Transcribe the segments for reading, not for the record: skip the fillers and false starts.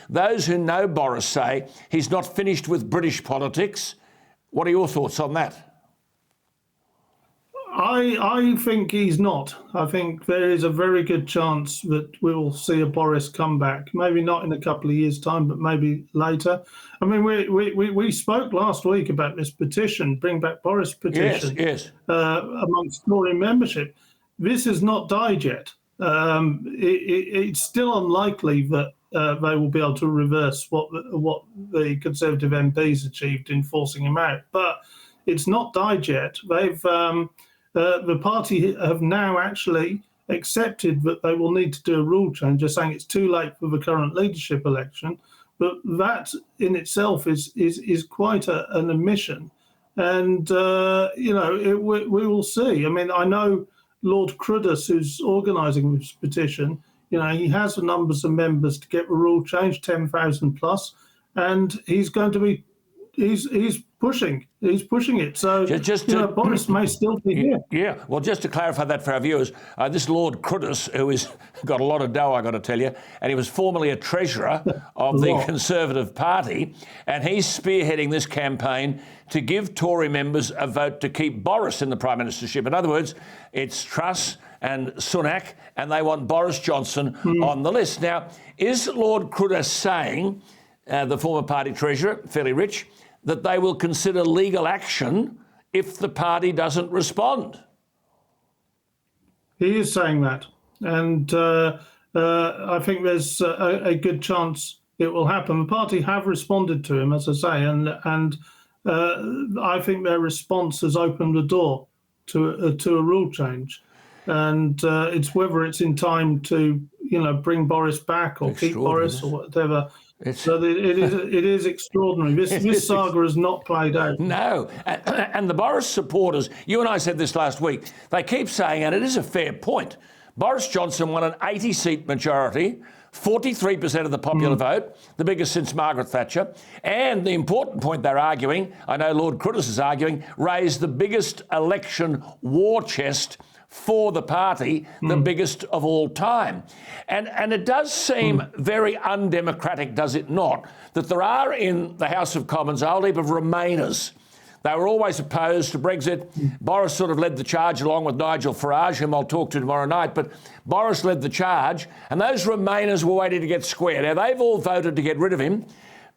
Those who know Boris say he's not finished with British politics. What are your thoughts on that? I think he's not. I think there is a very good chance that we'll see a Boris comeback. Maybe not in a couple of years' time, but maybe later. I mean, we spoke last week about this petition, Bring Back Boris petition, yes. Amongst Tory membership. This has not died yet. It's still unlikely that they will be able to reverse what the Conservative MPs achieved in forcing him out. But it's not died yet. The party have now actually accepted that they will need to do a rule change. They're saying it's too late for the current leadership election, but that in itself is quite an admission. And we will see. I mean, I know Lord Cruddas, who's organising this petition, he has the numbers of members to get the rule changed, 10,000 plus, and he's going to be. He's pushing it. So Boris may still be here. Yeah. Well, just to clarify that for our viewers, this Lord Cruddas, who has got a lot of dough, I got to tell you, and he was formerly a treasurer of the Conservative Party, and he's spearheading this campaign to give Tory members a vote to keep Boris in the Prime Ministership. In other words, it's Truss and Sunak, and they want Boris Johnson on the list. Now, is Lord Cruddas saying, the former party treasurer, fairly rich, that they will consider legal action if the party doesn't respond? He is saying that. And I think there's a good chance it will happen. The party have responded to him, as I say, and I think their response has opened the door to a rule change. And it's whether it's in time to, bring Boris back or keep Boris or whatever. So it is extraordinary. This saga has not played out. No. And the Boris supporters, you and I said this last week, they keep saying, and it is a fair point, Boris Johnson won an 80-seat majority, 43% of the popular vote, the biggest since Margaret Thatcher. And the important point they're arguing, I know Lord Cruddas is arguing, raised the biggest election war chest for the party, the biggest of all time. And it does seem very undemocratic, does it not, that there are in the House of Commons a whole heap of Remainers. They were always opposed to Brexit. Boris sort of led the charge along with Nigel Farage, whom I'll talk to tomorrow night, but Boris led the charge, and those Remainers were waiting to get square. Now, they've all voted to get rid of him,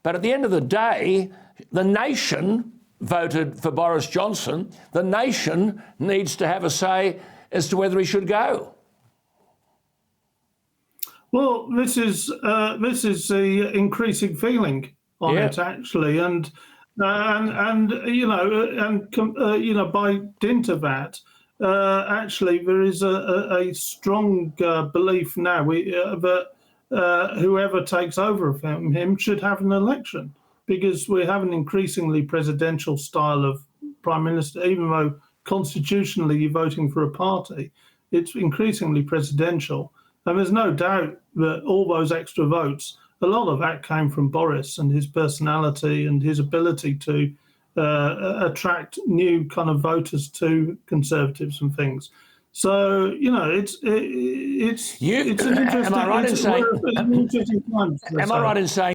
but at the end of the day, the nation voted for Boris Johnson. The nation needs to have a say as to whether he should go. Well, this is the increasing feeling on it, actually, and by dint of that, actually there is a strong belief now that whoever takes over from him should have an election, because we have an increasingly presidential style of prime minister, even though constitutionally you're voting for a party, it's increasingly presidential. And there's no doubt that all those extra votes, a lot of that came from Boris and his personality and his ability to attract new kind of voters to Conservatives and things. So, it's an interesting, am I right in saying